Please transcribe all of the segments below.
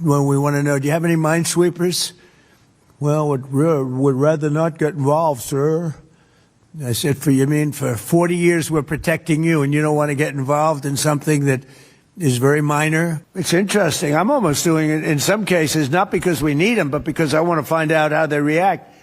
When we want to know, do you have any minesweepers? Well, would rather not get involved, sir. I said, for 40 years we're protecting you and you don't want to get involved in something that is very minor? It's interesting. I'm almost doing it in some cases, not because we need them, but because I want to find out how they react.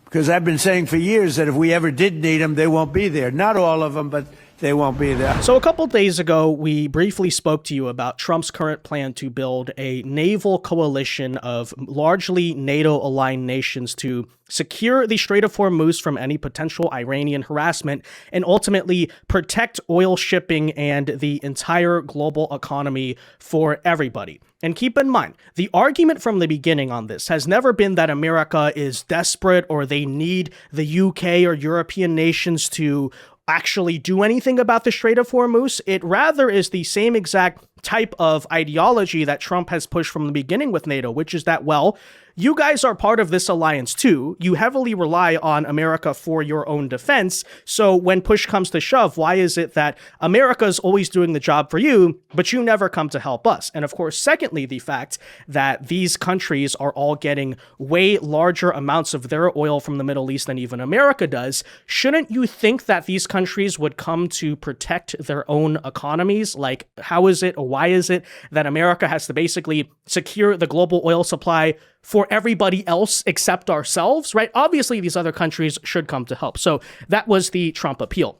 Because I've been saying for years that if we ever did need them, they won't be there. Not all of them, but they won't be there. So a couple days ago, we briefly spoke to you about Trump's current plan to build a naval coalition of largely NATO-aligned nations to secure the Strait of Hormuz from any potential Iranian harassment and ultimately protect oil shipping and the entire global economy for everybody. And keep in mind, the argument from the beginning on this has never been that America is desperate or they need the UK or European nations to actually do anything about the Strait of Hormuz. It rather is the same exact type of ideology that Trump has pushed from the beginning with NATO, which is that, well, you guys are part of this alliance too. You heavily rely on America for your own defense. So when push comes to shove, why is it that America is always doing the job for you, but you never come to help us? And of course, secondly, the fact that these countries are all getting way larger amounts of their oil from the Middle East than even America does. Shouldn't you think that these countries would come to protect their own economies? Like, how is it or why is it that America has to basically secure the global oil supply for everybody else except ourselves, right? Obviously, these other countries should come to help. So that was the Trump appeal.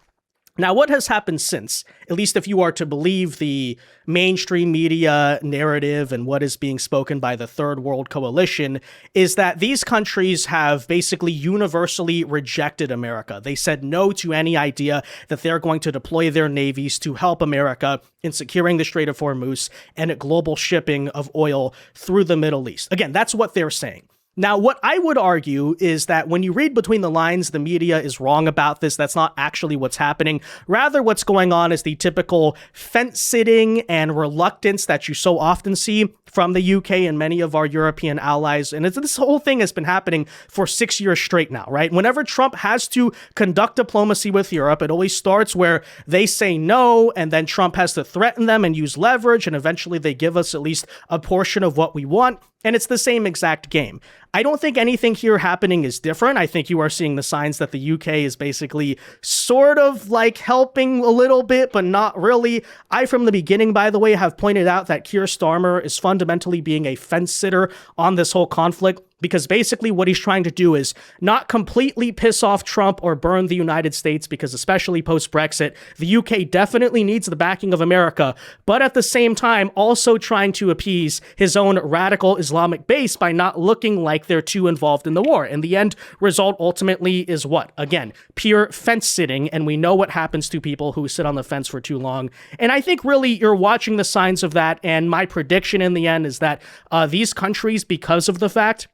Now, what has happened since, at least if you are to believe the mainstream media narrative and what is being spoken by the Third World Coalition, is that these countries have basically universally rejected America. They said no to any idea that they're going to deploy their navies to help America in securing the Strait of Hormuz and global shipping of oil through the Middle East. Again, that's what they're saying. Now, what I would argue is that when you read between the lines, the media is wrong about this. That's not actually what's happening. Rather, what's going on is the typical fence-sitting and reluctance that you so often see from the UK and many of our European allies. And this whole thing has been happening for 6 years straight now, right? Whenever Trump has to conduct diplomacy with Europe, it always starts where they say no, and then Trump has to threaten them and use leverage, and eventually they give us at least a portion of what we want. And it's the same exact game. I don't think anything here happening is different. I think you are seeing the signs that the UK is basically sort of like helping a little bit, but not really. I, from the beginning, by the way, have pointed out that Keir Starmer is fundamentally being a fence sitter on this whole conflict, because basically what he's trying to do is not completely piss off Trump or burn the United States, because especially post-Brexit, the UK definitely needs the backing of America, but at the same time also trying to appease his own radical Islamic base by not looking like they're too involved in the war. And the end result ultimately is what? Again, pure fence sitting, and we know what happens to people who sit on the fence for too long. And I think really you're watching the signs of that, and my prediction in the end is that these countries, because of the fact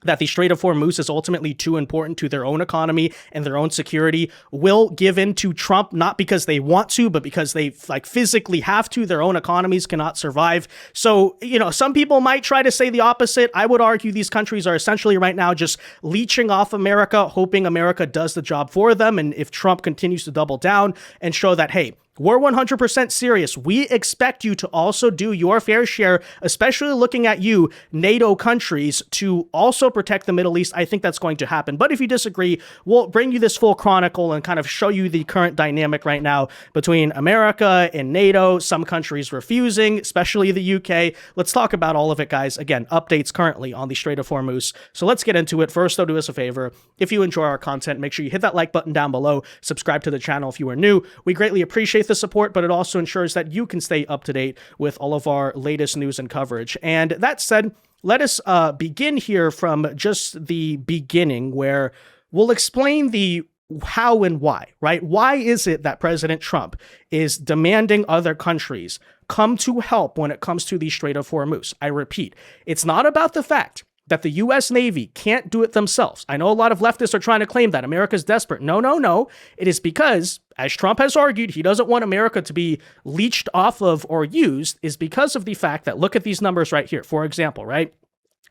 that the Strait of Hormuz is ultimately too important to their own economy and their own security, will give in to Trump, not because they want to, but because they physically have to. Their own economies cannot survive. So, some people might try to say the opposite. I would argue these countries are essentially right now just leeching off America, hoping America does the job for them. And if Trump continues to double down and show that, hey, we're 100% serious. We expect you to also do your fair share, especially looking at you, NATO countries, to also protect the Middle East. I think that's going to happen. But if you disagree, we'll bring you this full chronicle and kind of show you the current dynamic right now between America and NATO, some countries refusing, especially the UK. Let's talk about all of it, guys. Again, updates currently on the Strait of Hormuz. So let's get into it. First, though, do us a favor. If you enjoy our content, make sure you hit that like button down below. Subscribe to the channel if you are new. We greatly appreciate the support, but it also ensures that you can stay up to date with all of our latest news and coverage. And that said, let us begin here from just the beginning, where we'll explain the how and why, right? Why is it that President Trump is demanding other countries come to help when it comes to the Strait of Hormuz? I repeat, it's not about the fact that the U.S. Navy can't do it themselves. I know a lot of leftists are trying to claim that America's desperate. No. It is because, as Trump has argued, he doesn't want America to be leached off of or used, is because of the fact that, look at these numbers right here. For example, right?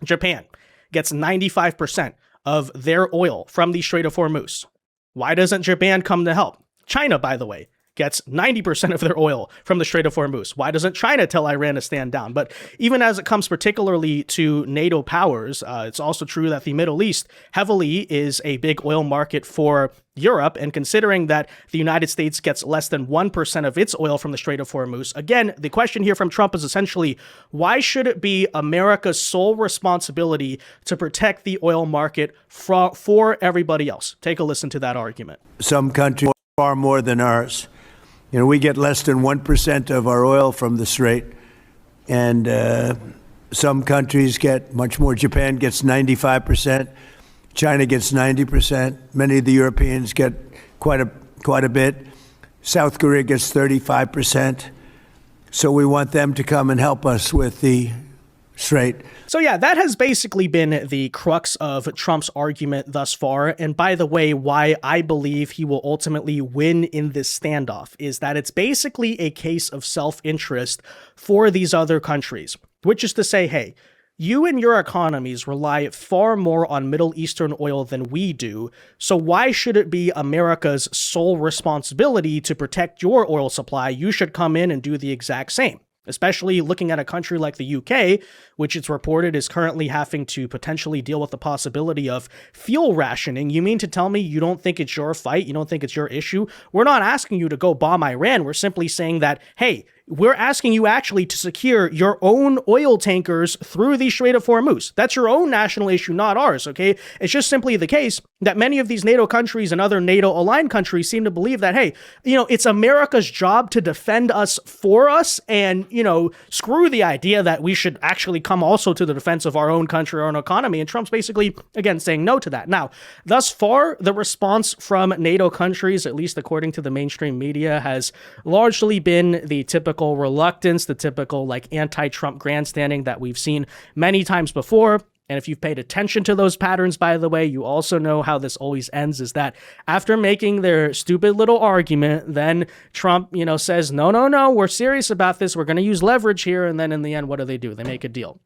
Japan gets 95% of their oil from the Strait of Hormuz. Why doesn't Japan come to help? China, by the way, gets 90% of their oil from the Strait of Hormuz? Why doesn't China tell Iran to stand down? But even as it comes particularly to NATO powers, it's also true that the Middle East heavily is a big oil market for Europe, and considering that the United States gets less than 1% of its oil from the Strait of Hormuz, again, the question here from Trump is essentially, why should it be America's sole responsibility to protect the oil market for everybody else? Take a listen to that argument. Some countries far more than ours. You know, we get less than 1% of our oil from the Strait, and some countries get much more. Japan gets 95%. China gets 90%. Many of the Europeans get quite a bit. South Korea gets 35%. So we want them to come and help us with the Strait. So yeah, that has basically been the crux of Trump's argument thus far. And by the way, why I believe he will ultimately win in this standoff is that it's basically a case of self-interest for these other countries, which is to say, hey, you and your economies rely far more on Middle Eastern oil than we do, so why should it be America's sole responsibility to protect your oil supply? You should come in and do the exact same. Especially looking at a country like the UK, which it's reported is currently having to potentially deal with the possibility of fuel rationing. You mean to tell me you don't think it's your fight? You don't think it's your issue? We're not asking you to go bomb Iran. We're simply saying that, hey, we're asking you actually to secure your own oil tankers through the Strait of Hormuz. That's your own national issue, not ours, okay? It's just simply the case that many of these NATO countries and other NATO-aligned countries seem to believe that, hey, it's America's job to defend us for us, and, screw the idea that we should actually come also to the defense of our own country, our own economy. And Trump's basically, again, saying no to that. Now, thus far, the response from NATO countries, at least according to the mainstream media, has largely been the typical reluctance, the typical anti-Trump grandstanding that we've seen many times before. And if you've paid attention to those patterns, by the way, you also know how this always ends, is that after making their stupid little argument, then Trump, says, no, we're serious about this. We're going to use leverage here. And then in the end, what do? They make a deal.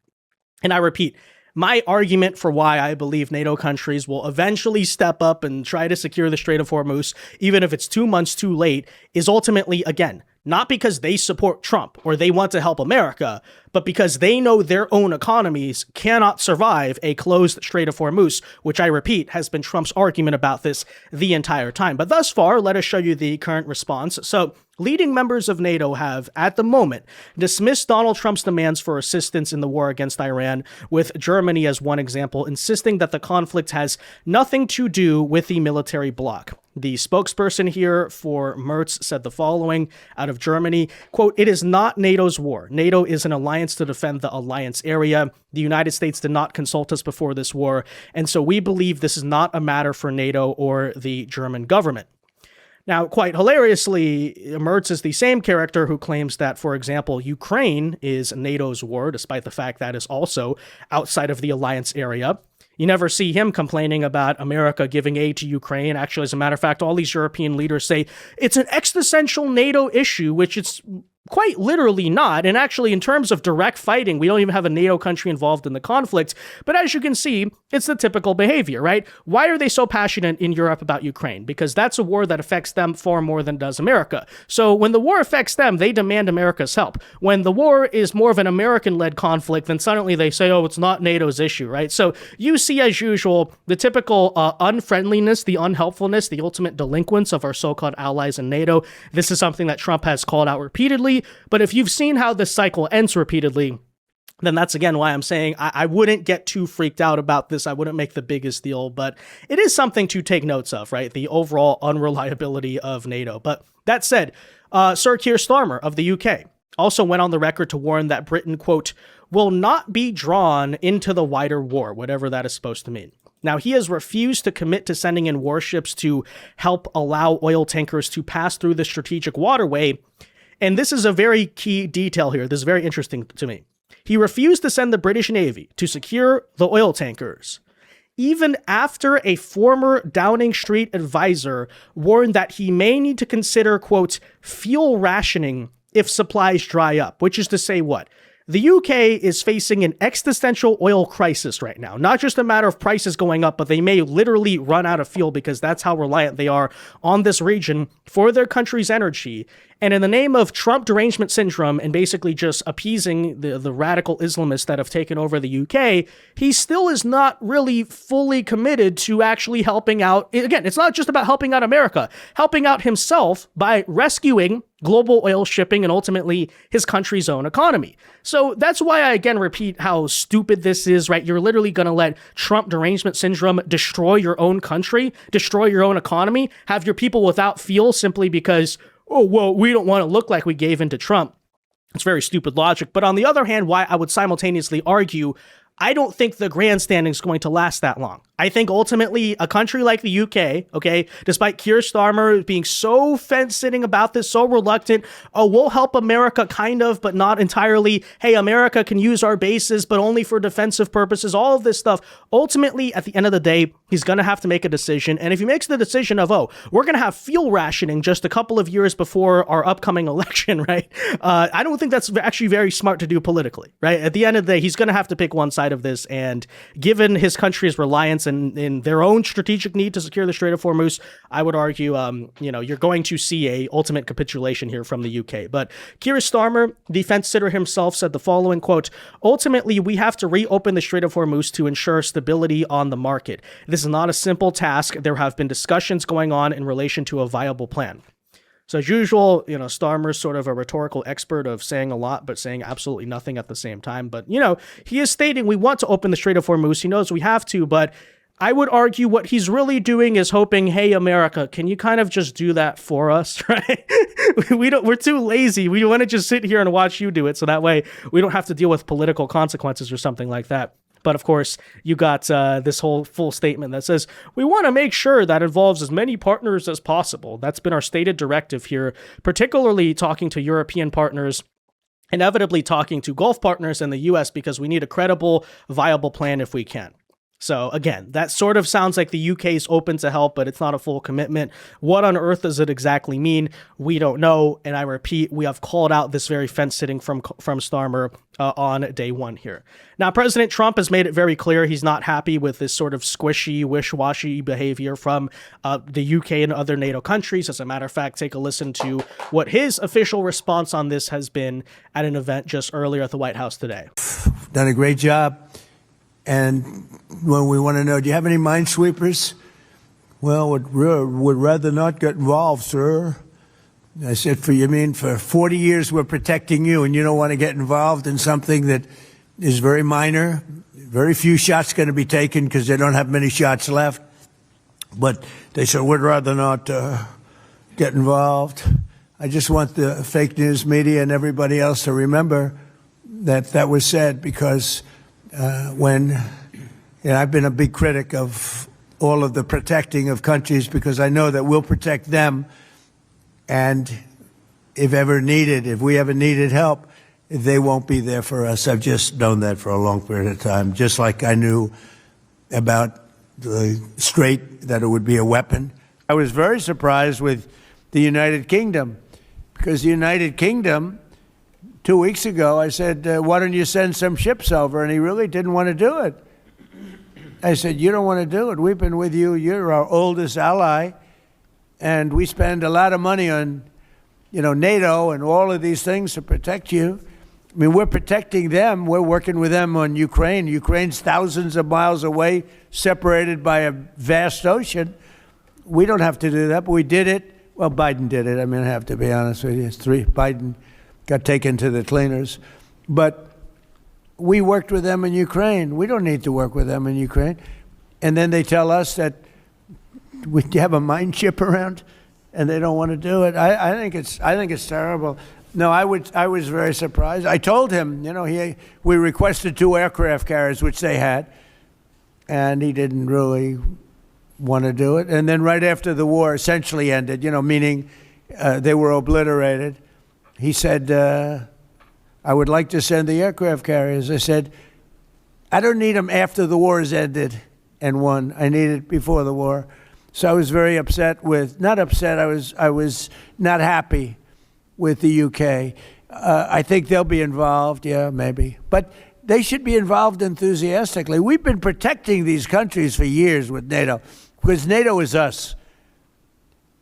And I repeat, my argument for why I believe NATO countries will eventually step up and try to secure the Strait of Hormuz, even if it's 2 months too late, is ultimately, again, not because they support Trump or they want to help America, but because they know their own economies cannot survive a closed Strait of Hormuz, which I repeat has been Trump's argument about this the entire time. But thus far, let us show you the current response. So leading members of NATO have, at the moment, dismissed Donald Trump's demands for assistance in the war against Iran, with Germany as one example, insisting that the conflict has nothing to do with the military bloc. The spokesperson here for Merz said the following out of Germany, quote, "It is not NATO's war. NATO is an alliance to defend the alliance area. The United States did not consult us before this war, and so we believe this is not a matter for NATO or the German government." Now, quite hilariously, Merz is the same character who claims that, for example, Ukraine is NATO's war, despite the fact that is also outside of the alliance area. You never see him complaining about America giving aid to Ukraine. Actually, as a matter of fact, all these European leaders say it's an existential NATO issue, which it's quite literally not. And actually, in terms of direct fighting, we don't even have a NATO country involved in the conflict. But as you can see, it's the typical behavior, right? Why are they so passionate in Europe about Ukraine? Because that's a war that affects them far more than does America. So when the war affects them, they demand America's help. When the war is more of an American-led conflict, then suddenly they say, oh, it's not NATO's issue, right? So you see, as usual, the typical unfriendliness, the unhelpfulness, the ultimate delinquence of our so-called allies in NATO. This is something that Trump has called out repeatedly. But if you've seen how this cycle ends repeatedly, then that's again why I'm saying I wouldn't get too freaked out about this. I wouldn't make the biggest deal, but it is something to take notes of, right? The overall unreliability of NATO. But that said, Sir Keir Starmer of the UK also went on the record to warn that Britain, quote, will not be drawn into the wider war, whatever that is supposed to mean. Now, he has refused to commit to sending in warships to help allow oil tankers to pass through the strategic waterway. And this is a very key detail here. This is very interesting to me. He refused to send the British Navy to secure the oil tankers, even after a former Downing Street advisor warned that he may need to consider, quote, fuel rationing if supplies dry up, which is to say what? The UK is facing an existential oil crisis right now. Not just a matter of prices going up, but they may literally run out of fuel because that's how reliant they are on this region for their country's energy. And in the name of Trump derangement syndrome and basically just appeasing the radical Islamists that have taken over the UK, he still is not really fully committed to actually helping out. Again, it's not just about helping out America, helping out himself by rescuing global oil shipping and ultimately his country's own economy. So that's why I again repeat how stupid this is, right? You're literally going to let Trump derangement syndrome destroy your own country, destroy your own economy, have your people without fuel simply because, oh, well, we don't want to look like we gave in to Trump. It's very stupid logic. But on the other hand, why I would simultaneously argue, I don't think the grandstanding is going to last that long. I think ultimately a country like the UK, okay, despite Keir Starmer being so fence-sitting about this, so reluctant, oh, we'll help America kind of, but not entirely. Hey, America can use our bases, but only for defensive purposes, all of this stuff. Ultimately, at the end of the day, he's going to have to make a decision. And if he makes the decision of, oh, we're going to have fuel rationing just a couple of years before our upcoming election, right? I don't think that's actually very smart to do politically, right? At the end of the day, he's going to have to pick one side of this. And given his country's reliance and in their own strategic need to secure the Strait of Hormuz, I would argue, you're going to see a ultimate capitulation here from the UK. But Keir Starmer, the fence sitter himself, said the following, quote, ultimately, we have to reopen the Strait of Hormuz to ensure stability on the market. This is not a simple task. There have been discussions going on in relation to a viable plan. So as usual, Starmer's sort of a rhetorical expert of saying a lot, but saying absolutely nothing at the same time. But, he is stating we want to open the Strait of Hormuz. He knows we have to, but I would argue what he's really doing is hoping, hey, America, can you kind of just do that for us, right? We're too lazy. We want to just sit here and watch you do it. So that way we don't have to deal with political consequences or something like that. But of course, you got this whole full statement that says, we want to make sure that involves as many partners as possible. That's been our stated directive here, particularly talking to European partners, inevitably talking to Gulf partners in the US, because we need a credible, viable plan if we can. So again, that sort of sounds like the UK is open to help, but it's not a full commitment. What on earth does it exactly mean? We don't know. And I repeat, we have called out this very fence sitting from Starmer on day one here. Now, President Trump has made it very clear he's not happy with this sort of squishy, wish-washy behavior from the UK and other NATO countries. As a matter of fact, take a listen to what his official response on this has been at an event just earlier at the White House today. Done a great job. And when we want to know, do you have any minesweepers? Well, would rather not get involved, sir. I said, for 40 years we're protecting you, and you don't want to get involved in something that is very minor. Very few shots going to be taken because they don't have many shots left. But they said, we'd rather not get involved. I just want the fake news media and everybody else to remember that that was said, because I've been a big critic of all of the protecting of countries, because I know that we'll protect them. And if we ever needed help, they won't be there for us. I've just known that for a long period of time, just like I knew about the Strait, that it would be a weapon. I was very surprised with the United Kingdom, because the United Kingdom, 2 weeks ago, I said, why don't you send some ships over? And he really didn't want to do it. I said, you don't want to do it. We've been with you. You're our oldest ally. And we spend a lot of money on, NATO and all of these things to protect you. I mean, we're protecting them. We're working with them on Ukraine. Ukraine's thousands of miles away, separated by a vast ocean. We don't have to do that, but we did it. Well, Biden did it. I mean, I have to be honest with you. Biden got taken to the cleaners. But we worked with them in Ukraine. We don't need to work with them in Ukraine. And then they tell us that we have a mine ship around, and they don't want to do it. I think it's terrible. No, I was very surprised. I told him, we requested 2 aircraft carriers, which they had, and he didn't really want to do it. And then right after the war essentially ended, meaning they were obliterated, he said, I would like to send the aircraft carriers. I said, I don't need them after the war has ended and won. I need it before the war. So I was very upset I was not happy with the UK. I think they'll be involved, yeah, maybe. But they should be involved enthusiastically. We've been protecting these countries for years with NATO, because NATO is us.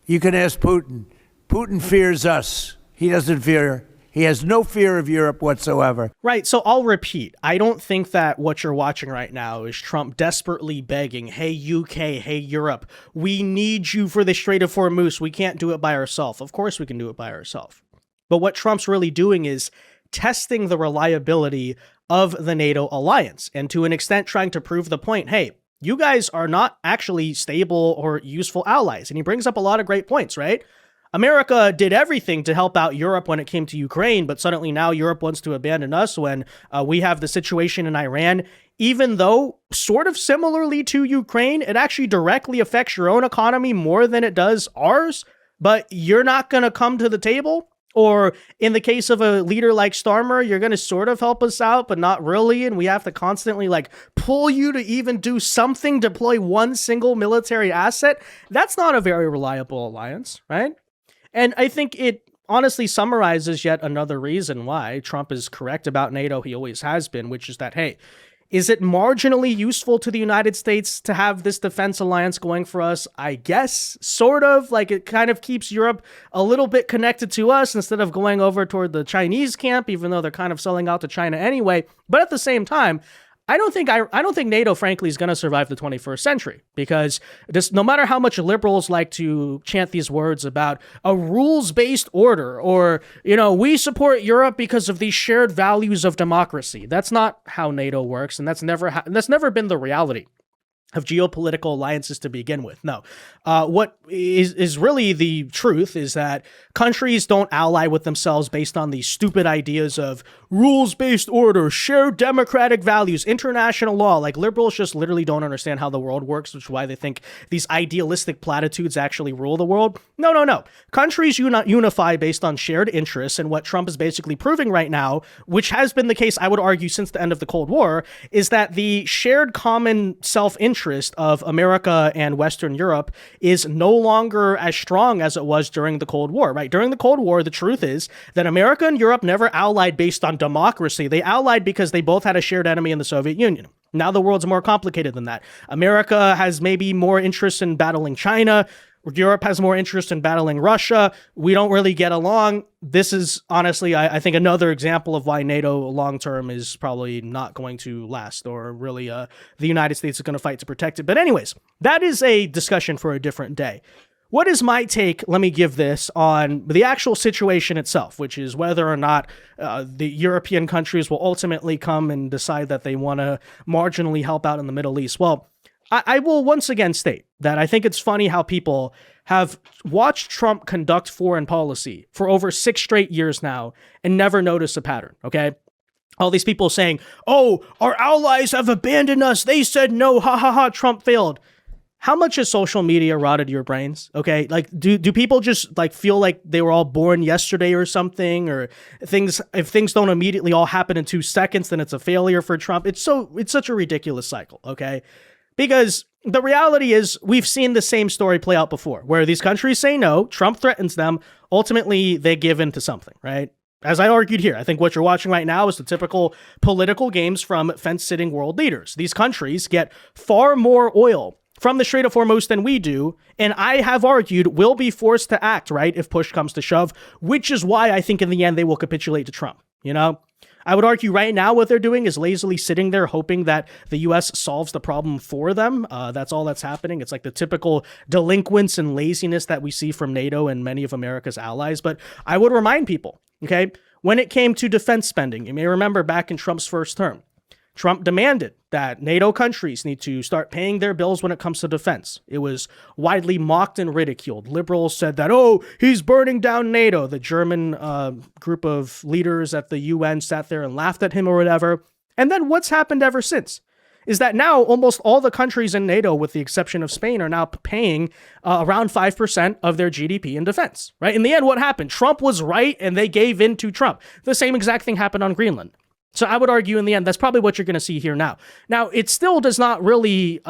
You can ask Putin. Putin fears us. He has no fear of Europe whatsoever. Right. So I'll repeat. I don't think that what you're watching right now is Trump desperately begging, hey, UK, hey, Europe, we need you for the Strait of Hormuz. We can't do it by ourselves. Of course we can do it by ourselves. But what Trump's really doing is testing the reliability of the NATO alliance, and to an extent trying to prove the point, hey, you guys are not actually stable or useful allies. And he brings up a lot of great points, right? America did everything to help out Europe when it came to Ukraine, but suddenly now Europe wants to abandon us when we have the situation in Iran. Even though, sort of similarly to Ukraine, it actually directly affects your own economy more than it does ours, but you're not going to come to the table? Or in the case of a leader like Starmer, you're going to sort of help us out, but not really, and we have to constantly pull you to even do something, deploy one single military asset? That's not a very reliable alliance, right? And I think it honestly summarizes yet another reason why Trump is correct about NATO. He always has been, which is that, hey, is it marginally useful to the United States to have this defense alliance going for us? I guess, sort of. It kind of keeps Europe a little bit connected to us instead of going over toward the Chinese camp, even though they're kind of selling out to China anyway. But at the same time, I don't think NATO, frankly, is going to survive the 21st century, because no matter how much liberals like to chant these words about a rules-based order, or, we support Europe because of these shared values of democracy, that's not how NATO works, and that's never been the reality of geopolitical alliances to begin with. No. What is really the truth is that countries don't ally with themselves based on these stupid ideas of rules-based order, shared democratic values, international law. Liberals just literally don't understand how the world works, which is why they think these idealistic platitudes actually rule the world. No. Countries unify based on shared interests, and what Trump is basically proving right now, which has been the case, I would argue, since the end of the Cold War, is that the shared common self-interest of America and Western Europe is no longer as strong as it was during the Cold War, right? During the Cold War, the truth is that America and Europe never allied based on democracy. They allied because they both had a shared enemy in the Soviet Union. Now the world's more complicated than that. America has maybe more interest in battling China. Europe has more interest in battling Russia. We don't really get along. This is honestly, I think, another example of why NATO long-term is probably not going to last, or really the United States is going to fight to protect it. But anyways, that is a discussion for a different day. What is my take, let me give this, on the actual situation itself, which is whether or not the European countries will ultimately come and decide that they want to marginally help out in the Middle East? Well, I will once again state that I think it's funny how people have watched Trump conduct foreign policy for over 6 straight years now and never notice a pattern, okay? All these people saying, oh, our allies have abandoned us. They said no, ha ha ha, Trump failed. How much has social media rotted your brains? Okay, do people just feel like they were all born yesterday or something, or if things don't immediately all happen in 2 seconds, then it's a failure for Trump? It's such a ridiculous cycle, okay? Because the reality is we've seen the same story play out before, where these countries say no, Trump threatens them, ultimately they give in to something, right? As I argued here, I think what you're watching right now is the typical political games from fence-sitting world leaders. These countries get far more oil from the Strait of Hormuz than we do, and I have argued will be forced to act, right, if push comes to shove, which is why I think in the end they will capitulate to Trump, I would argue right now what they're doing is lazily sitting there hoping that the U.S. solves the problem for them. That's all that's happening. It's like the typical delinquence and laziness that we see from NATO and many of America's allies. But I would remind people, okay, when it came to defense spending, you may remember back in Trump's first term, Trump demanded that NATO countries need to start paying their bills when it comes to defense. It was widely mocked and ridiculed. Liberals said that, oh, he's burning down NATO. The German group of leaders at the UN sat there and laughed at him or whatever. And then what's happened ever since is that now almost all the countries in NATO, with the exception of Spain, are now paying around 5% of their GDP in defense, right? In the end, what happened? Trump was right and they gave in to Trump. The same exact thing happened on Greenland. So I would argue in the end, that's probably what you're going to see here now. Now, it still does not really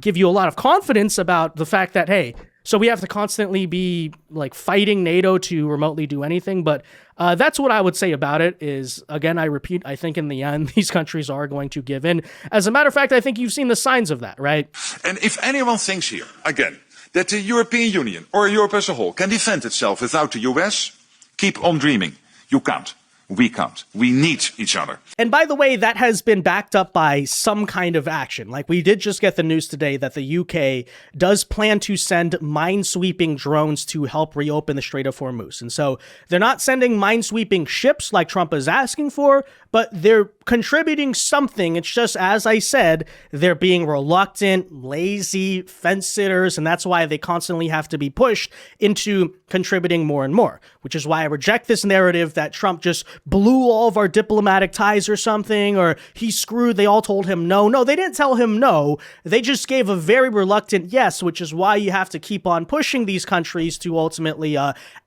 give you a lot of confidence about the fact that, hey, So we have to constantly be like fighting NATO to remotely do anything. But that's what I would say about it is, again, I repeat, I think in the end, these countries are going to give in. As a matter of fact, I think you've seen the signs of that, right? And if anyone thinks here, again, that the European Union or Europe as a whole can defend itself without the US, keep on dreaming. You can't. We can't. We need each other. And by the way, that has been backed up by some kind of action. Like we did just get the news today that the UK does plan to send minesweeping drones to help reopen the Strait of Hormuz. And so they're not sending minesweeping ships like Trump is asking for, but they're contributing something. It's just, as I said, they're being reluctant, lazy, fence sitters, and that's why they constantly have to be pushed into contributing more and more, which is why I reject this narrative that Trump just blew all of our diplomatic ties or something, or he screwed, they all told him no. No, they didn't tell him no. They just gave a very reluctant yes, which is why you have to keep on pushing these countries to ultimately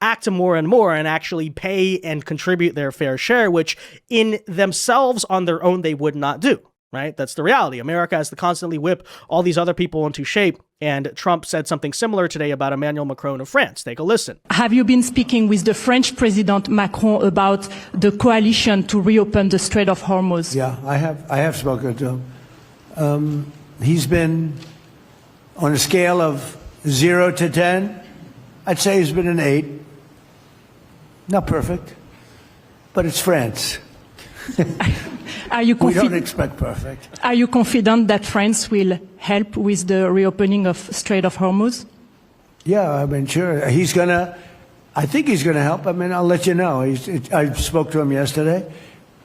act more and more and actually pay and contribute their fair share, which in themselves on their own they would not do. Right? That's the reality. America has to constantly whip all these other people into shape. And Trump said something similar today about Emmanuel Macron of France. Take a listen. Have you been speaking with the French President Macron about the coalition to reopen the Strait of Hormuz? Yeah, I have spoken to him. He's been on a scale of 0 to 10. I'd say he's been an 8. Not perfect, but it's France. Are you we don't expect perfect. Are you confident that France will help with the reopening of Strait of Hormuz? Yeah, I mean, sure. I think he's going to help. I mean, I'll let you know. I spoke to him yesterday.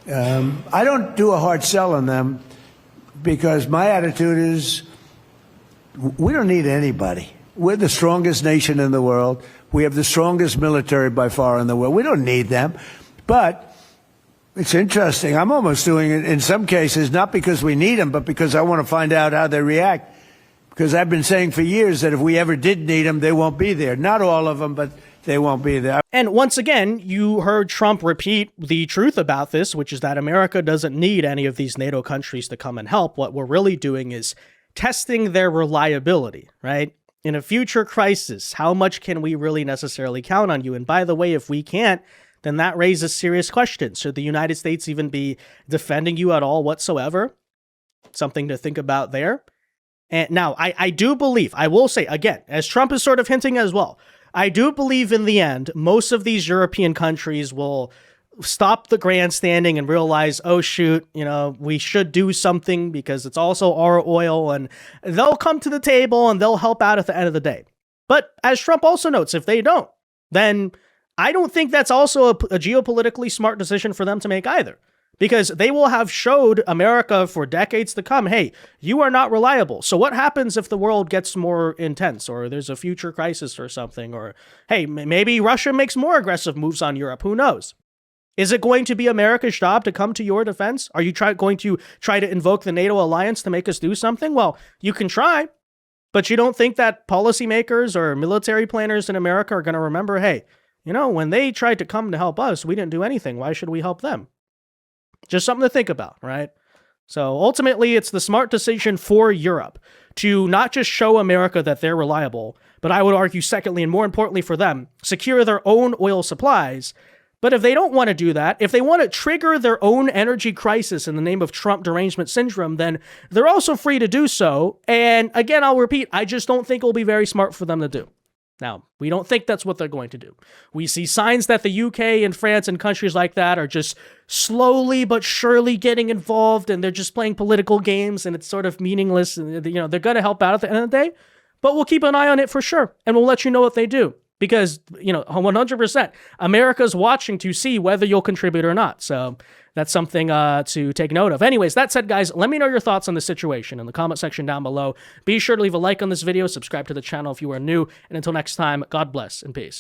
I don't do a hard sell on them because my attitude is we don't need anybody. We're the strongest nation in the world. We have the strongest military by far in the world. We don't need them. But it's interesting. I'm almost doing it in some cases, not because we need them, but because I want to find out how they react. Because I've been saying for years that if we ever did need them, they won't be there. Not all of them, but they won't be there. And once again, you heard Trump repeat the truth about this, which is that America doesn't need any of these NATO countries to come and help. What we're really doing is testing their reliability, right? In a future crisis, how much can we really necessarily count on you? And by the way, if we can't, then that raises serious questions. Should the United States even be defending you at all whatsoever? Something to think about there. And now, I do believe, I will say, again, as Trump is sort of hinting as well, I do believe in the end, most of these European countries will stop the grandstanding and realize, oh, shoot, you know, we should do something because it's also our oil, and they'll come to the table and they'll help out at the end of the day. But as Trump also notes, if they don't, then I don't think that's also a geopolitically smart decision for them to make either, because they will have showed America for decades to come, hey, you are not reliable. So what happens if the world gets more intense or there's a future crisis or something? Or, hey, maybe Russia makes more aggressive moves on Europe. Who knows? Is it going to be America's job to come to your defense? Are you going to try to invoke the NATO alliance to make us do something? Well, you can try, but you don't think that policymakers or military planners in America are going to remember, hey, you know, when they tried to come to help us, we didn't do anything. Why should we help them? Just something to think about, right? So ultimately, it's the smart decision for Europe to not just show America that they're reliable, but I would argue, secondly, and more importantly for them, secure their own oil supplies. But if they don't want to do that, if they want to trigger their own energy crisis in the name of Trump derangement syndrome, then they're also free to do so. And again, I'll repeat, I just don't think it'll be very smart for them to do. Now, we don't think that's what they're going to do. We see signs that the UK and France and countries like that are just slowly but surely getting involved, and they're just playing political games, and it's sort of meaningless. And, you know, they're going to help out at the end of the day, but we'll keep an eye on it for sure, and we'll let you know what they do. Because, you know, 100%, America's watching to see whether you'll contribute or not. So that's something to take note of. Anyways, that said, guys, let me know your thoughts on the situation in the comment section down below. Be sure to leave a like on this video, subscribe to the channel if you are new, and until next time, God bless and peace.